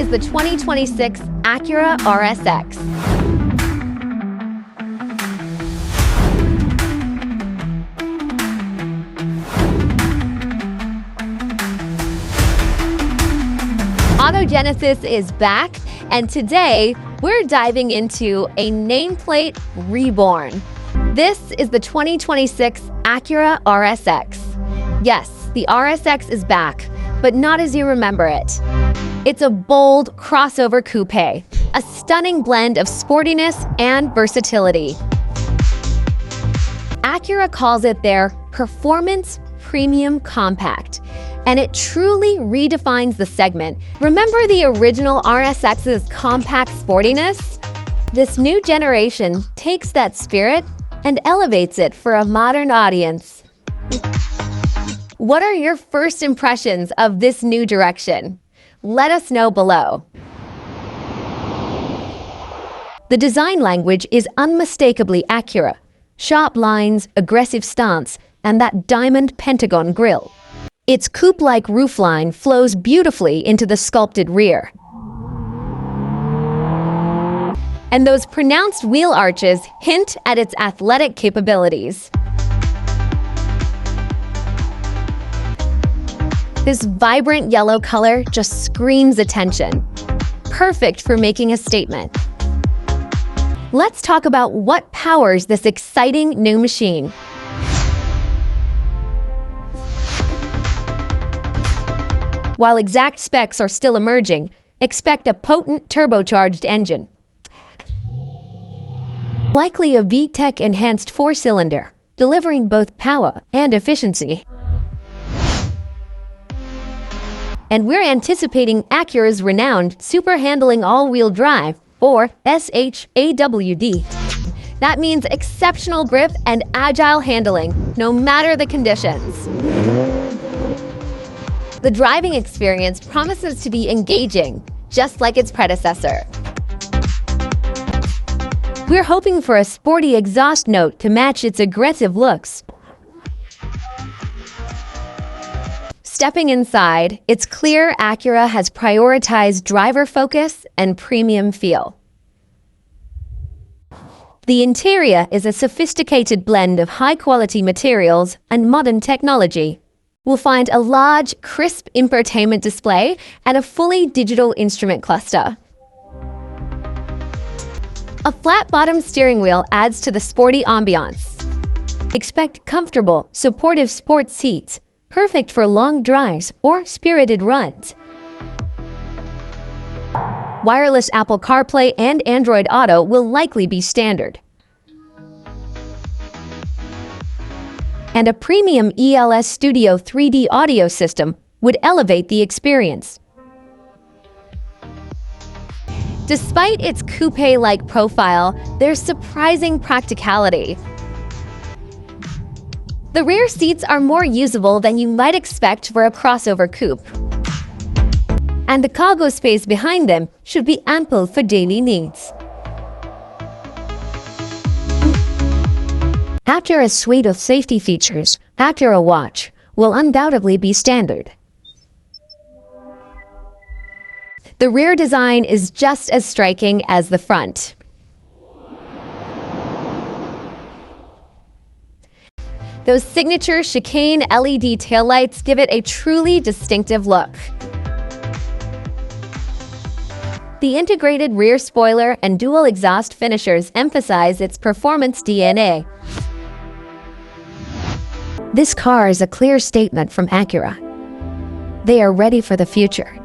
is the 2026 Acura RSX. AutoGenesis is back, and today we're diving into a nameplate reborn. This is the 2026 Acura RSX. Yes, the RSX is back, but not as you remember it. It's a bold crossover coupe, a stunning blend of sportiness and versatility. Acura calls it their performance premium compact, and it truly redefines the segment. Remember the original RSX's compact sportiness? This new generation takes that spirit and elevates it for a modern audience. What are your first impressions of this new direction? Let us know below. The design language is unmistakably Acura. Sharp lines, aggressive stance, and that diamond pentagon grille. Its coupe-like roofline flows beautifully into the sculpted rear. And those pronounced wheel arches hint at its athletic capabilities. This vibrant yellow color just screams attention. Perfect for making a statement. Let's talk about what powers this exciting new machine. While exact specs are still emerging, expect a potent turbocharged engine. Likely a VTEC enhanced 4-cylinder, delivering both power and efficiency. And we're anticipating Acura's renowned super handling all-wheel drive, or SH-AWD. That means exceptional grip and agile handling, no matter the conditions. The driving experience promises to be engaging, just like its predecessor. We're hoping for a sporty exhaust note to match its aggressive looks. Stepping inside, it's clear Acura has prioritized driver focus and premium feel. The interior is a sophisticated blend of high-quality materials and modern technology. We'll find a large, crisp infotainment display and a fully digital instrument cluster. A flat-bottom steering wheel adds to the sporty ambiance. Expect comfortable, supportive sports seats, perfect for long drives or spirited runs. Wireless Apple CarPlay and Android Auto will likely be standard. And a premium ELS Studio 3D audio system would elevate the experience. Despite its coupe-like profile, there's surprising practicality. The rear seats are more usable than you might expect for a crossover coupe. And the cargo space behind them should be ample for daily needs. After a suite of safety features, Acura Watch will undoubtedly be standard. The rear design is just as striking as the front. Those signature chicane LED taillights give it a truly distinctive look. The integrated rear spoiler and dual exhaust finishers emphasize its performance DNA. This car is a clear statement from Acura. They are ready for the future.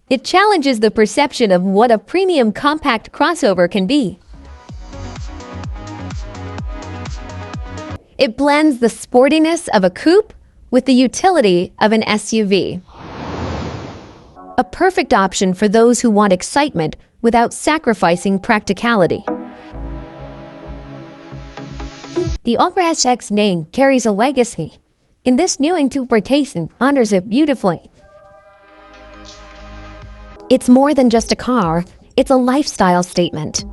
It challenges the perception of what a premium compact crossover can be. It blends the sportiness of a coupe with the utility of an SUV. A perfect option for those who want excitement without sacrificing practicality. The RSX name carries a legacy, and this new interpretation honors it beautifully. It's more than just a car, it's a lifestyle statement.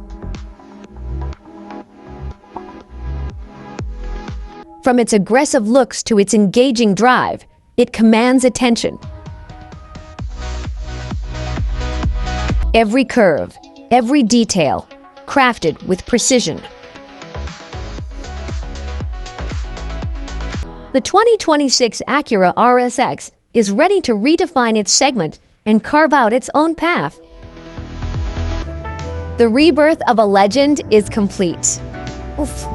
From its aggressive looks to its engaging drive, it commands attention. Every curve, every detail, crafted with precision. The 2026 Acura RSX is ready to redefine its segment and carve out its own path. The rebirth of a legend is complete. Oof.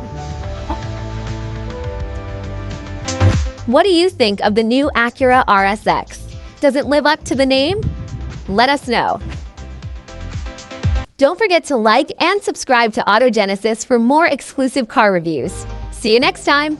What do you think of the new Acura RSX? Does it live up to the name? Let us know. Don't forget to like and subscribe to AutoGenesis for more exclusive car reviews. See you next time!